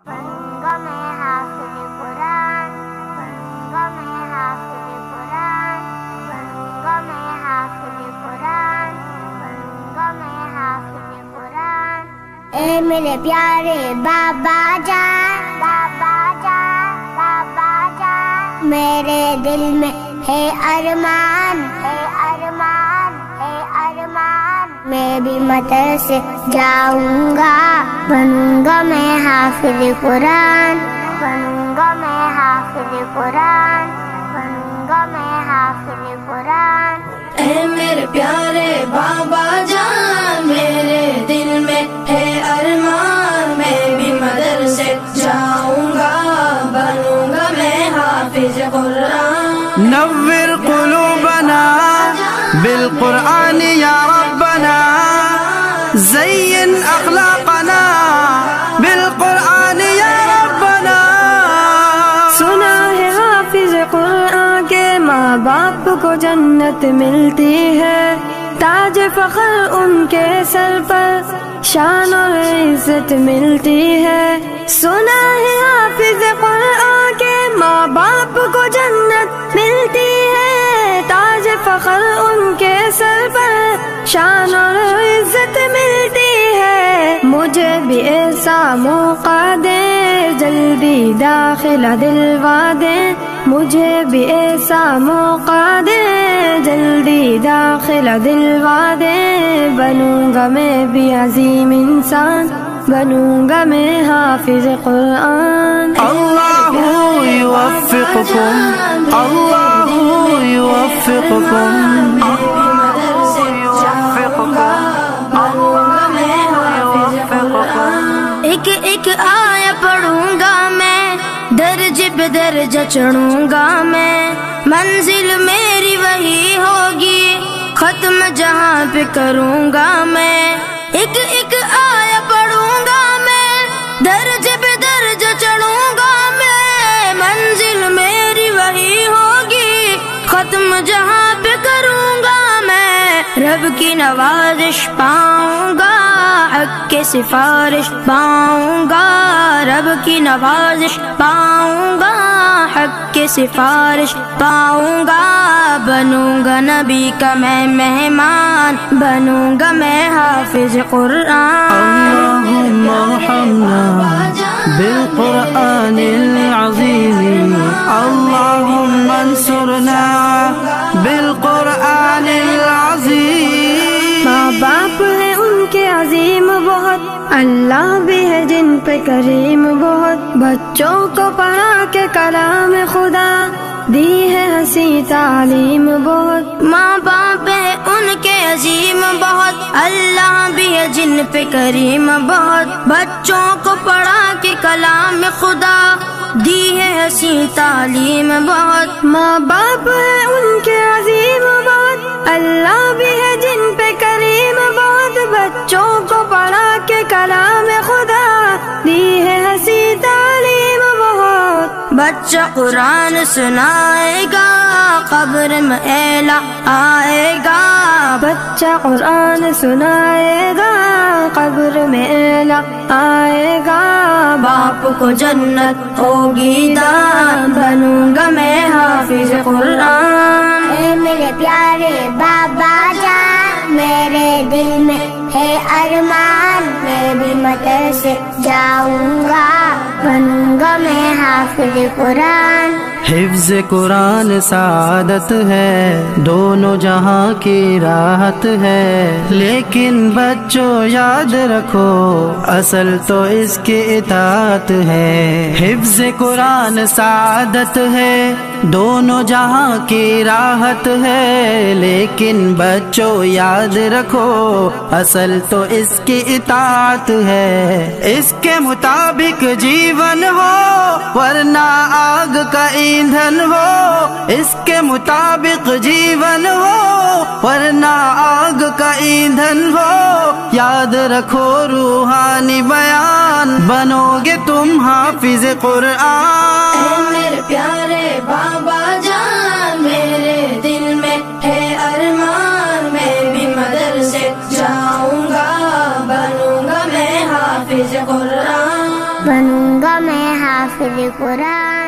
बनूंगा मैं हाफिज़ कुरान, बनूंगा मैं हाफिज़ कुरान, बनूंगा मैं हाफिज़ कुरान, बनूंगा मैं हाफिज़ कुरान। ए मेरे प्यारे बाबा जान, बाबा जान, बाबा जान, मेरे दिल में है अरमान, है अरमान, है अरमान। मैं भी मदरसे जाऊंगा, बनूंगा मैं हाफिज़ कुरान, बनूंगा मैं हाफिज़ कुरान, बनूंगा मैं हाफिज़ कुरान। ऐ मेरे प्यारे बाबा जान, मेरे दिल में है अरमान, मैं भी मदरसे जाऊंगा, बनूंगा मैं हाफिज़ कुरान। नव्विर क़ुलूबना बिलकुरान या रब्बना, ज़य्यिन अख़लाक़ना बिलकुरान या रब्बना। सुना है हाफिज़ कुरान के माँ बाप को जन्नत मिलती है, ताज फ़ख्र उनके सर पर शान और इज्जत मिलती है। सुना है हाफिज़ कुरान के माँ बाप को जन्नत मिलती है, ताज फ़ख्र उनके सर पर शान और इज्जत मिलती है। मुझे भी ऐसा मौका दे, जल्दी दाखिला दिलवा दे, मुझे भी ऐसा मौका दे, जल्दी दाखिला दिलवा दे। बनूंगा मैं भी अजीम इंसान, बनूंगा मैं हाफिज़ कुरान। अल्लाहु युवफ़्फ़िकुकुम, अल्लाहु युवफ़्फ़िकुकुम, मदरसे जाऊंगा, बनूंगा मैं हाफिज़ कुरान। एक एक आया पढ़ूंगा मैं, दर्जे पे दर्जा चढ़ूंगा मैं, मंजिल मेरी वही होगी, खत्म जहाँ पे करूंगा मैं। एक एक आया पढ़ूंगा मैं, दर्जे पे दर्जा चढ़ूंगा मैं, मंजिल मेरी वही होगी, खत्म जहाँ पे करूंगा मैं। रब की नवाजिश पाऊंगा, हक के सिफारिश पाऊंगा, रब की नवाजिश पाऊंगा, हक के सिफारिश पाऊंगा। बनूंगा नबी का मैं मेहमान, बनूंगा मैं हाफिज़ कुरान। अल्लाहुम्मा अर्हमना बिलकुरानिल अज़ीम, अल्लाहुम्मा अंसुरना बिलकुरानिल अज़ीम। माँ बाप है उनके अजीम बहुत, अल्लाह भी है जिन पे करीम बहुत। बच्चों को पढ़ा के कलाम खुदा दी है हंसी तालीम बहुत। माँ बाप है उनके अजीम बहुत, अल्लाह भी है जिन पे करीम बहुत। बच्चों को पढ़ा के कलाम खुदा दी है हंसी तालीम बहुत। माँ बाप है उनके अजीम बहुत, अल्लाह भी है जिन पे करीम बहुत। बच्चों को पढ़ा के कलाम खुदा दी है हंसी तालीम बहुत। बच्चा कुरान सुनाएगा, कब्र में एला आएगा। बच्चा कुरान सुनाएगा, कब्र में एला आएगा। बाप को जन्नत होगी दान, बनूंगा मैं हाफिज़ कुरान। ए मेरे प्यारे बाबा जान, मेरे दिल में है अरमान, मैं भी मदरसे जाऊंगा, बनूंगा मैं हाफिज़ कुरान। हिफ्ज़ कुरान सादत है, दोनों जहां की राहत है। लेकिन बच्चों याद रखो, असल तो इसकी इताअत है। हिफ्ज़ कुरान सादत है, दोनों जहां की राहत है। लेकिन बच्चों याद रखो, असल तो इसकी इताअत है। इसके मुताबिक जीवन हो, वरना आग का ईंधन हो। इसके मुताबिक जीवन हो, वरना आग का ईंधन हो। याद रखो रूहानी बयान, बनोगे तुम हाफिज़ कुरान। मेरे प्यारे बाबा जान, मेरे दिल में है अरमान, मैं भी मदरसे जाऊंगा, बनूंगा मैं हाफिज़ कुरान। بنوں گا میں حافظ قرآن.